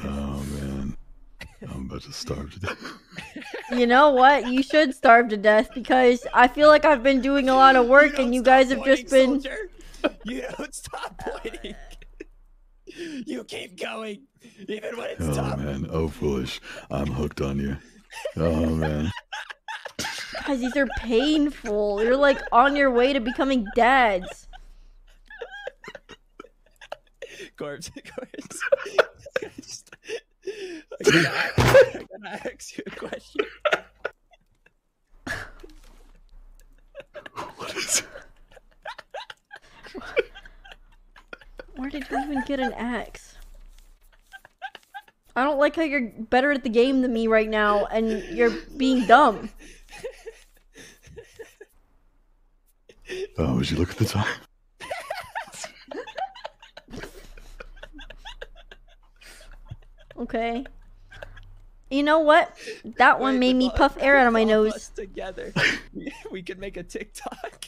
Oh man, I'm about to starve to death. You know what? You should starve to death because I feel like I've been doing a lot of work don't and you stop guys have pointing, just been. soldier. You don't stop pointing. You keep going, even when it's Oh tough. man, oh foolish. I'm hooked on you. Oh man. Guys, these are painful. You're like on your way to becoming dads. Corpse. I gotta ask you a question. What is it? Where did you even get an axe? I don't like how you're better at the game than me right now and you're being dumb. Oh, would you look at the time? Okay. You know what? That one made me puff air out of my nose. Us together, we could make a TikTok.